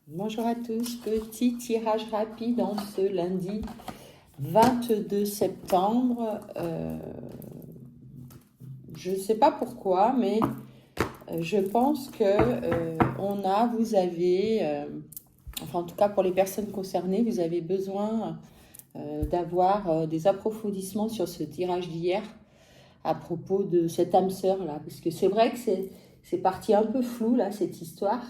Bonjour à tous, petit tirage rapide en ce lundi 22 septembre. Je ne sais pas pourquoi, mais je pense que vous avez, enfin en tout cas pour les personnes concernées, vous avez besoin d'avoir des approfondissements sur ce tirage d'hier à propos de cette âme sœur là, parce que c'est vrai que c'est parti un peu flou là cette histoire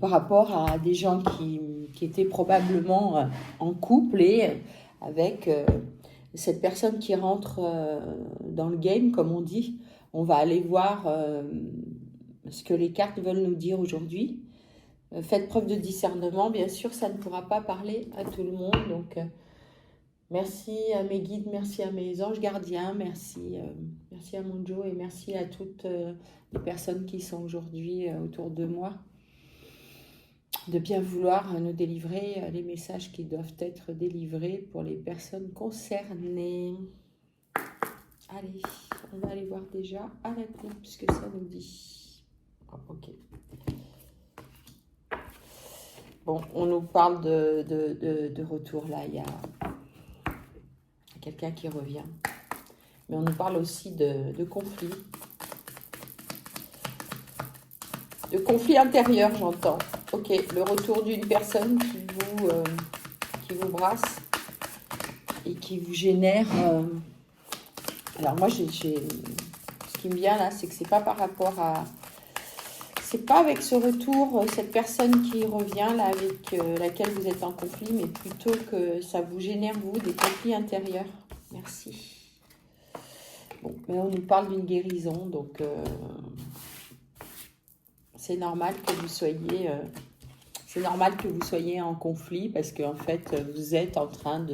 par rapport à des gens qui étaient probablement en couple et avec cette personne qui rentre dans le game, comme on dit. On va aller voir ce que les cartes veulent nous dire aujourd'hui. Faites preuve de discernement. Bien sûr, ça ne pourra pas parler à tout le monde. Donc, merci à mes guides, merci à mes anges gardiens, merci à mon Joe et merci à toutes les personnes qui sont aujourd'hui autour de moi, de bien vouloir nous délivrer les messages qui doivent être délivrés pour les personnes concernées. Allez, on va aller voir déjà à la coupe ce que ça nous dit. Oh, ok. Bon, on nous parle de retour là, il y a quelqu'un qui revient. Mais on nous parle aussi de conflit. De conflit intérieur, j'entends. Ok, le retour d'une personne qui vous brasse et qui vous génère. Alors moi, ce qui me vient là, c'est que c'est pas par rapport à. C'est pas avec ce retour, cette personne qui revient là, avec laquelle vous êtes en conflit, mais plutôt que ça vous génère, vous, des conflits intérieurs. Merci. Bon, mais on nous parle d'une guérison, donc c'est normal que vous soyez. C'est normal que vous soyez en conflit parce qu'en fait, vous êtes en train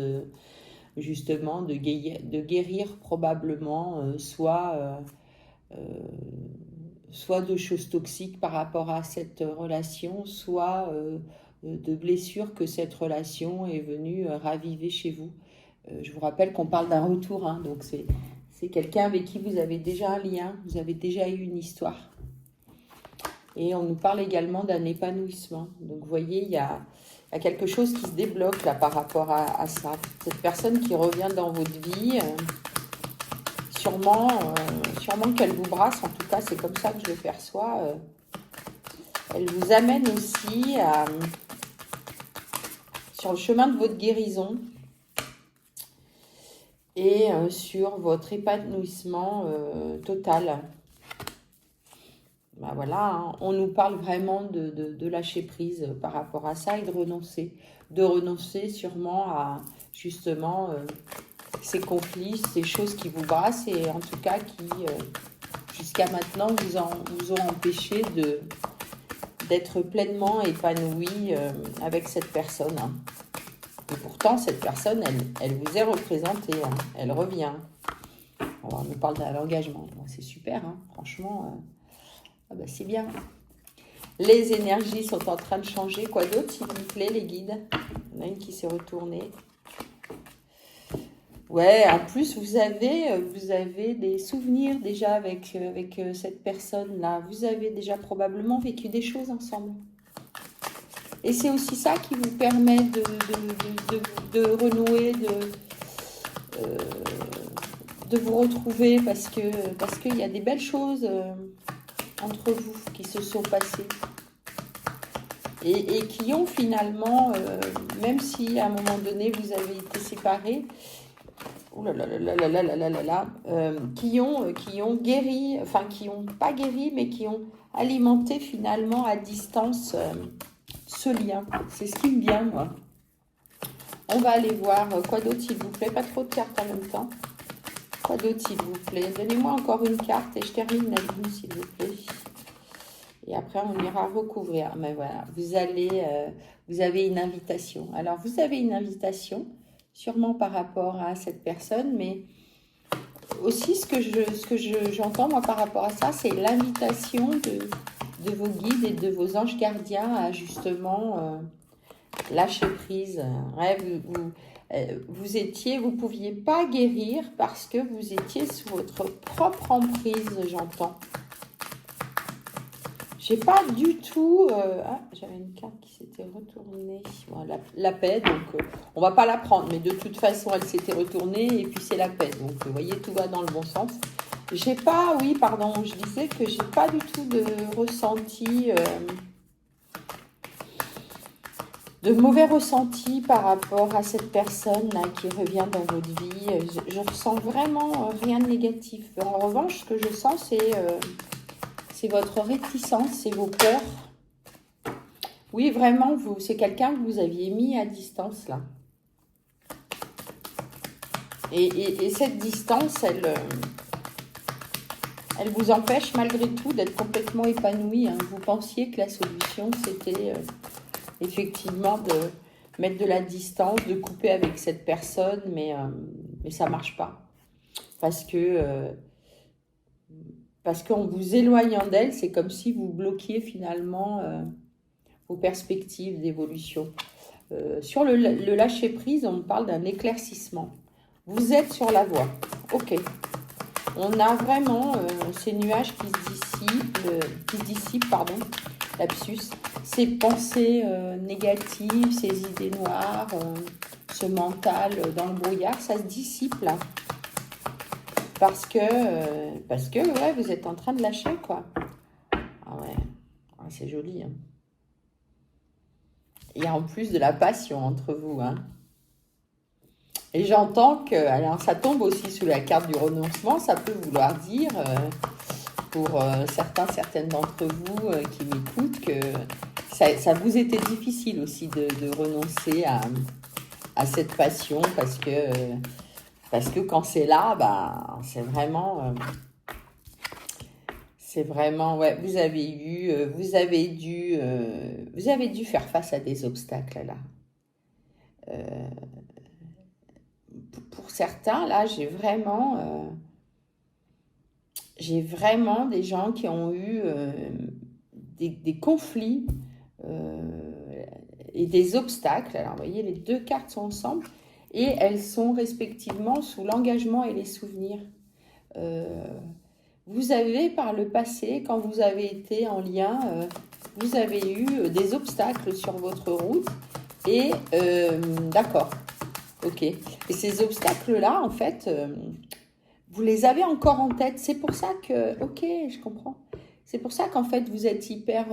justement de guérir probablement soit de choses toxiques par rapport à cette relation, soit de blessures que cette relation est venue raviver chez vous. Je vous rappelle qu'on parle d'un retour, hein, donc c'est quelqu'un avec qui vous avez déjà un lien, vous avez déjà eu une histoire. Et on nous parle également d'un épanouissement. Donc vous voyez, il y a quelque chose qui se débloque là par rapport à ça. Cette personne qui revient dans votre vie, sûrement qu'elle vous brasse, en tout cas c'est comme ça que je le perçois. Elle vous amène aussi sur le chemin de votre guérison et sur votre épanouissement total. Ben voilà, hein, on nous parle vraiment de lâcher prise par rapport à ça et de renoncer sûrement à justement ces conflits, ces choses qui vous brassent et en tout cas qui jusqu'à maintenant vous ont empêché d'être pleinement épanoui avec cette personne. Hein. Et pourtant cette personne, elle vous est représentée, hein, elle revient. Alors, on nous parle d'un engagement, bon, c'est super, hein, franchement. Ah bah c'est bien. Les énergies sont en train de changer. Quoi d'autre, s'il vous plaît, les guides? Il y en a une qui s'est retournée. Ouais, en plus, vous avez des souvenirs déjà avec cette personne-là. Vous avez déjà probablement vécu des choses ensemble. Et c'est aussi ça qui vous permet de renouer, de vous retrouver parce qu'il y a des belles choses entre vous qui se sont passées et qui ont finalement, même si à un moment donné vous avez été séparés, qui ont guéri, enfin qui n'ont pas guéri, mais qui ont alimenté finalement à distance ce lien. C'est ce qui me vient, moi. On va aller voir quoi d'autre, s'il vous plaît. Pas trop de cartes en même temps. Quoi d'autre, s'il vous plaît? Donnez-moi encore une carte et je termine la ligne, s'il vous plaît. Et après, on ira recouvrir. Mais voilà, vous avez une invitation. Alors, vous avez une invitation, sûrement par rapport à cette personne, mais aussi ce que j'entends, moi, par rapport à ça, c'est l'invitation de vos guides et de vos anges gardiens à justement lâcher prise. Ouais, vous pouviez pas guérir parce que vous étiez sous votre propre emprise, j'entends. Je J'ai pas du tout... Ah, j'avais une carte qui s'était retournée. Voilà, la paix, donc on va pas la prendre. Mais de toute façon, elle s'était retournée et puis c'est la paix. Donc, vous voyez, tout va dans le bon sens. J'ai pas... Oui, pardon, je disais que j'ai pas du tout de ressenti... de mauvais ressenti par rapport à cette personne-là qui revient dans votre vie. Je ressens vraiment rien de négatif. En revanche, ce que je sens, c'est votre réticence, c'est vos peurs. Oui, vraiment, c'est quelqu'un que vous aviez mis à distance, là. Et cette distance, elle vous empêche malgré tout d'être complètement épanoui. Hein. Vous pensiez que la solution, c'était effectivement de mettre de la distance, de couper avec cette personne, mais ça ne marche pas. Parce qu'en vous éloignant d'elle, c'est comme si vous bloquiez finalement vos perspectives d'évolution. Sur le lâcher-prise, on parle d'un éclaircissement. Vous êtes sur la voie. Ok. On a vraiment ces nuages qui se dissipent, pardon, lapsus, ces pensées négatives, ces idées noires, ce mental dans le brouillard, ça se dissipe là. Parce que ouais, vous êtes en train de lâcher, quoi. Ah ouais, ah, c'est joli. Hein. Il y a en plus de la passion entre vous. Hein. Et j'entends que, alors ça tombe aussi sous la carte du renoncement, ça peut vouloir dire, pour certaines d'entre vous qui m'écoutent, que ça vous était difficile aussi de renoncer à cette passion, parce que quand c'est là, bah, c'est vraiment, ouais, vous avez dû faire face à des obstacles là. Pour certains, là, j'ai vraiment des gens qui ont eu des conflits et des obstacles. Alors, vous voyez, les deux cartes sont ensemble et elles sont respectivement sous l'engagement et les souvenirs. Vous avez, par le passé, quand vous avez été en lien, vous avez eu des obstacles sur votre route et d'accord. Ok. Et ces obstacles-là, en fait, vous les avez encore en tête. C'est pour ça que... Ok, je comprends. C'est pour ça qu'en fait, vous êtes hyper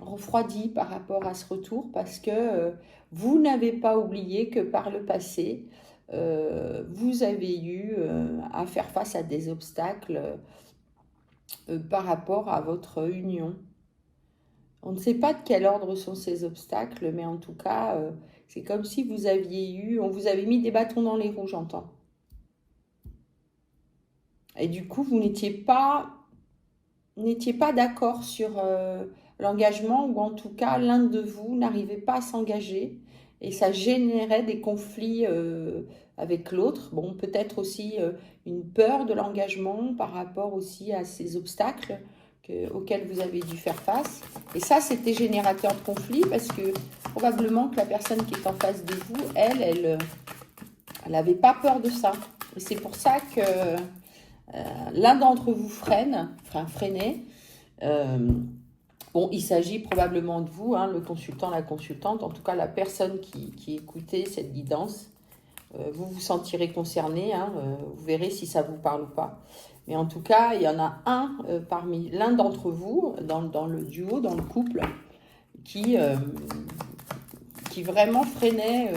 refroidi par rapport à ce retour, parce que vous n'avez pas oublié que par le passé, vous avez eu à faire face à des obstacles par rapport à votre union. On ne sait pas de quel ordre sont ces obstacles, mais en tout cas, c'est comme si on vous avait mis des bâtons dans les roues, j'entends. Et du coup, vous n'étiez pas d'accord sur l'engagement, ou en tout cas, l'un de vous n'arrivait pas à s'engager, et ça générait des conflits avec l'autre. Bon, peut-être aussi une peur de l'engagement par rapport aussi à ces obstacles auxquels vous avez dû faire face. Et ça, c'était générateur de conflit, parce que probablement que la personne qui est en face de vous, elle n'avait pas peur de ça. Et c'est pour ça que l'un d'entre vous freinait. Bon, il s'agit probablement de vous, hein, le consultant, la consultante, en tout cas la personne qui écoutait cette guidance. Vous vous sentirez concerné, hein, vous verrez si ça vous parle ou pas. Mais en tout cas, il y en a un parmi l'un d'entre vous, dans le duo, dans le couple, qui vraiment freinait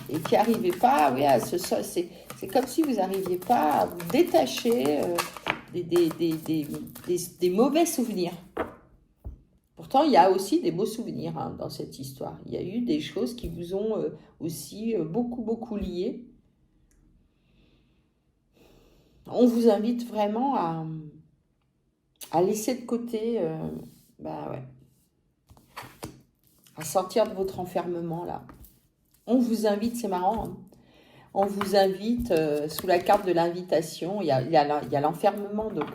et qui n'arrivait pas à c'est comme si vous n'arriviez pas à vous détacher des mauvais souvenirs. Pourtant, il y a aussi des beaux souvenirs hein, dans cette histoire. Il y a eu des choses qui vous ont aussi beaucoup liés. On vous invite vraiment à laisser de côté, à sortir de votre enfermement là. On vous invite, c'est marrant, hein. On vous invite sous la carte de l'invitation. Il y a l'enfermement, donc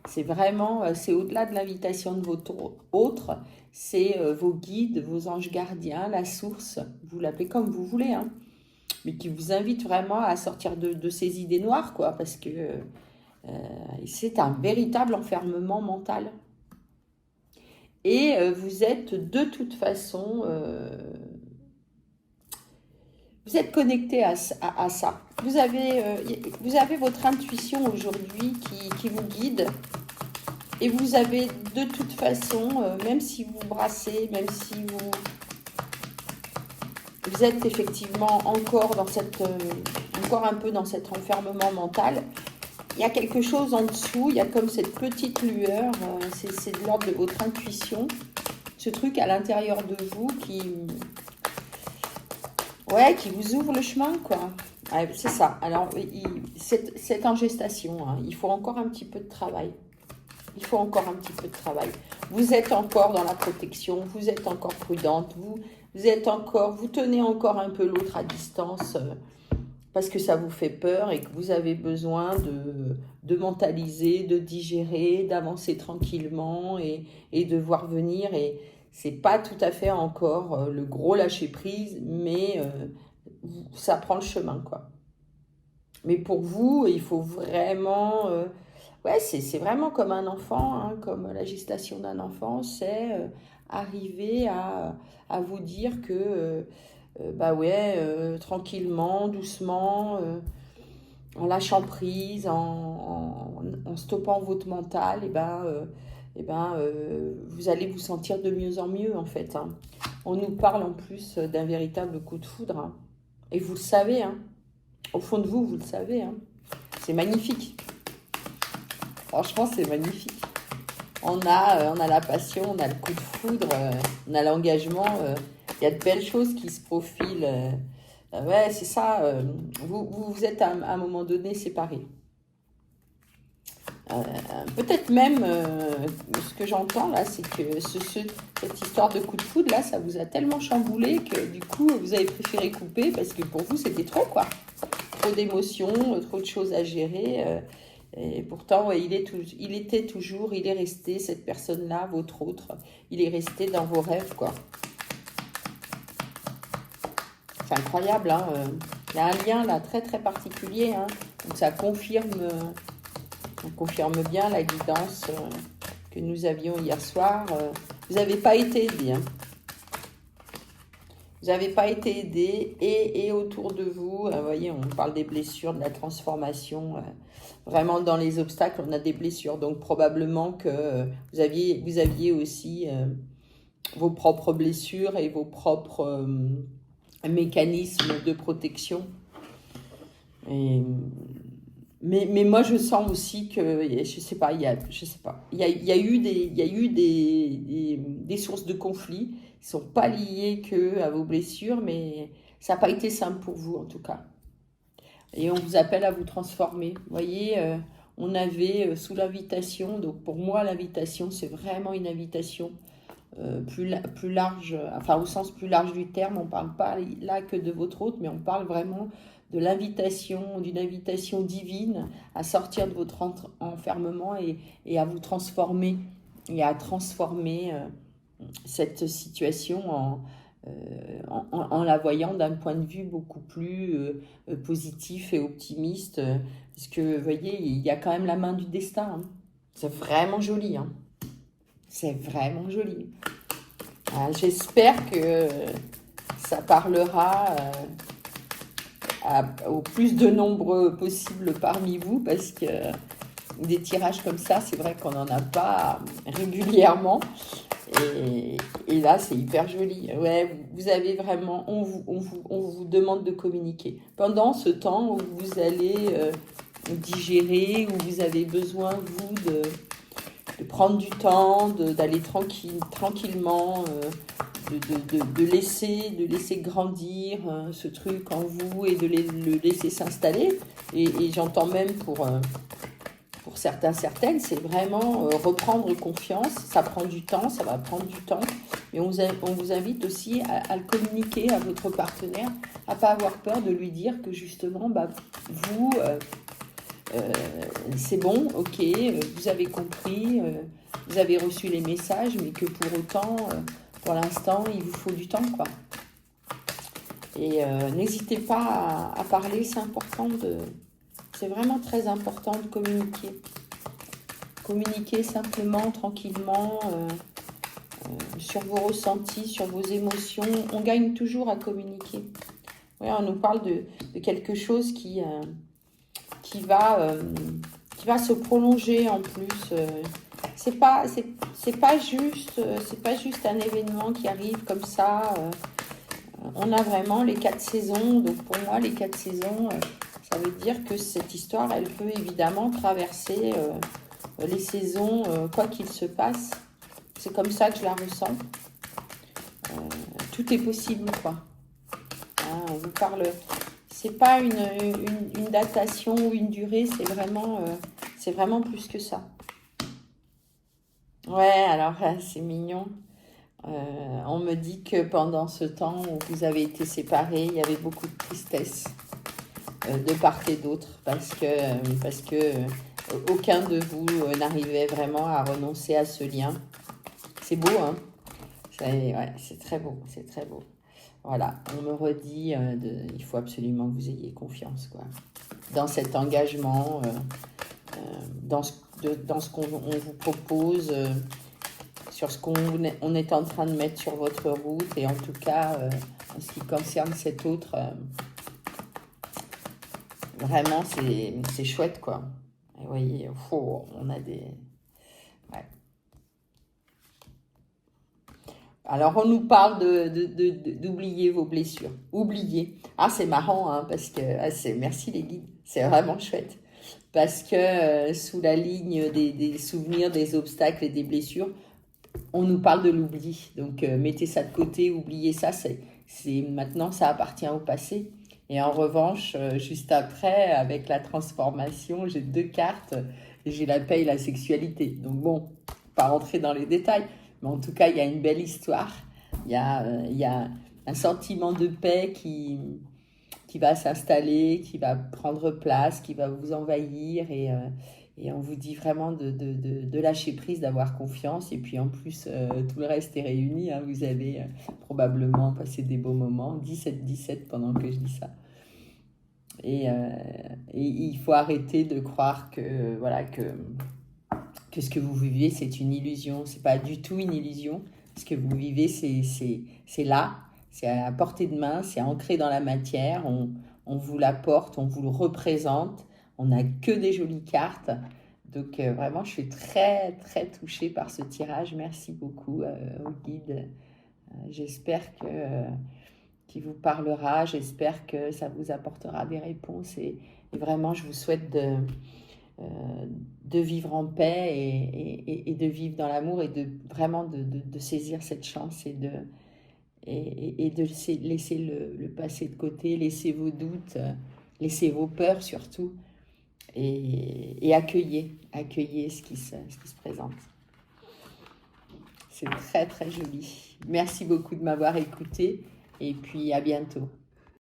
c'est vraiment, c'est au-delà de l'invitation de votre autre, c'est vos guides, vos anges gardiens, la source, vous l'appelez comme vous voulez, hein, mais qui vous invite vraiment à sortir de ces idées noires, quoi, parce que c'est un véritable enfermement mental. Et vous êtes de toute façon, vous êtes connecté à ça. Vous avez votre intuition aujourd'hui qui vous guide. Et vous avez de toute façon, même si vous brassez, même si vous êtes effectivement encore encore un peu dans cet enfermement mental, il y a quelque chose en dessous, il y a comme cette petite lueur, c'est de l'ordre de votre intuition, ce truc à l'intérieur de vous qui vous ouvre le chemin, quoi. Ouais, c'est ça. Alors, c'est en gestation, hein. Il faut encore un petit peu de travail. Il faut encore un petit peu de travail. Vous êtes encore dans la protection, vous êtes encore prudente, vous tenez encore un peu l'autre à distance parce que ça vous fait peur et que vous avez besoin de mentaliser, de digérer, d'avancer tranquillement et de voir venir. Et c'est pas tout à fait encore le gros lâcher prise, mais ça prend le chemin, quoi. Mais pour vous, il faut vraiment... ouais, c'est vraiment comme un enfant, hein, comme la gestation d'un enfant, c'est arriver à vous dire que, bah ouais, tranquillement, doucement, en lâchant prise, en stoppant votre mental, vous allez vous sentir de mieux en mieux, en fait, hein. On nous parle en plus d'un véritable coup de foudre, hein. Et vous le savez, hein. Au fond de vous, vous le savez, hein. C'est magnifique. Franchement, c'est magnifique. On a la passion, on a le coup de foudre, on a l'engagement. Il y a de belles choses qui se profilent. Ouais, c'est ça. Vous êtes à un moment donné séparés. Peut-être même, ce que j'entends là, c'est que cette histoire de coup de foudre, là, ça vous a tellement chamboulé que du coup, vous avez préféré couper parce que pour vous, c'était trop, quoi. Trop d'émotions, trop de choses à gérer. Et pourtant, ouais, il est resté, cette personne-là, votre autre, il est resté dans vos rêves, quoi. C'est incroyable, hein. Il y a un lien là très très particulier, hein. Donc ça confirme bien la guidance que nous avions hier soir. Vous n'avez pas été aidé, hein. Vous n'avez pas été aidé et autour de vous, vous voyez, on parle des blessures, de la transformation. Vraiment, dans les obstacles, on a des blessures. Donc, probablement que vous aviez aussi vos propres blessures et vos propres mécanismes de protection. Mais moi, je sens aussi que, je sais pas, il y a eu des sources de conflits qui ne sont pas liées que à vos blessures, mais ça n'a pas été simple pour vous, en tout cas. Et on vous appelle à vous transformer. Vous voyez, on avait sous l'invitation, donc pour moi, l'invitation, c'est vraiment une invitation plus large, enfin au sens plus large du terme. On ne parle pas là que de votre hôte, mais on parle vraiment de l'invitation, d'une invitation divine à sortir de votre enfermement et à vous transformer et à transformer cette situation en la voyant d'un point de vue beaucoup plus positif et optimiste. Parce que, vous voyez, il y a quand même la main du destin, hein. C'est vraiment joli, hein. C'est vraiment joli. J'espère que ça parlera au plus de nombre possible parmi vous, parce que des tirages comme ça, c'est vrai qu'on n'en a pas régulièrement. Et là, c'est hyper joli. Ouais, vous avez vraiment, on vous demande de communiquer. Pendant ce temps où vous allez digérer, où vous avez besoin, vous, de prendre du temps, d'aller tranquillement, de laisser grandir ce truc en vous et de le laisser s'installer. Et j'entends même pour certaines, c'est vraiment reprendre confiance. Ça prend du temps, ça va prendre du temps. Mais on vous invite aussi à le communiquer à votre partenaire, à ne pas avoir peur de lui dire que justement, vous, c'est bon, ok, vous avez compris, vous avez reçu les messages, mais que pour autant, pour l'instant, il vous faut du temps, quoi. Et n'hésitez pas à parler, c'est important c'est vraiment très important de communiquer. Communiquer simplement, tranquillement, sur vos ressentis, sur vos émotions. On gagne toujours à communiquer. Ouais, on nous parle de quelque chose qui va se prolonger en plus. C'est pas juste un événement qui arrive comme ça. On a vraiment les 4 saisons. Donc pour moi, les 4 saisons, ça veut dire que cette histoire, elle peut évidemment traverser les saisons, quoi qu'il se passe. C'est comme ça que je la ressens. Tout est possible, quoi. Hein, on vous parle. C'est pas une datation ou une durée, c'est vraiment plus que ça. Ouais, alors c'est mignon. On me dit que pendant ce temps où vous avez été séparés, il y avait beaucoup de tristesse de part et d'autre parce que aucun de vous n'arrivait vraiment à renoncer à ce lien. C'est beau, hein? Ouais, c'est très beau, c'est très beau. Voilà, on me redit, il faut absolument que vous ayez confiance, quoi, dans cet engagement, dans ce qu'on vous propose, sur ce qu'on est en train de mettre sur votre route, et en tout cas, en ce qui concerne cet autre, vraiment, c'est chouette, quoi. Et vous voyez, on a des... Ouais. Alors, on nous parle d'oublier vos blessures. Oublier. Ah, c'est marrant, hein, parce que... merci les guides, c'est vraiment chouette. Parce que sous la ligne des souvenirs, des obstacles et des blessures, on nous parle de l'oubli. Donc, mettez ça de côté, oubliez ça. Maintenant, ça appartient au passé. Et en revanche, juste après, avec la transformation, j'ai 2 cartes. J'ai la paix et la sexualité. Donc bon, pas rentrer dans les détails. Mais en tout cas, il y a une belle histoire. Il y a un sentiment de paix qui va s'installer, qui va prendre place, qui va vous envahir. Et on vous dit vraiment de lâcher prise, d'avoir confiance. Et puis en plus, tout le reste est réuni. Hein. Vous avez probablement passé des beaux moments. 17-17 pendant que je dis ça. Et il faut arrêter de croire que, voilà, que ce que vous vivez, c'est une illusion. C'est pas du tout une illusion. Ce que vous vivez, c'est là. C'est à portée de main. C'est ancré dans la matière. On vous l'apporte, on vous le représente. On n'a que des jolies cartes. Donc vraiment, je suis très, très touchée par ce tirage. Merci beaucoup au guide. J'espère qu'il vous parlera. J'espère que ça vous apportera des réponses. Et vraiment, je vous souhaite de vivre en paix et de vivre dans l'amour et vraiment de saisir cette chance et de laisser le passé de côté, laisser vos doutes, laisser vos peurs surtout et accueillir ce qui se présente. C'est très très joli. Merci beaucoup de m'avoir écouté et puis à bientôt.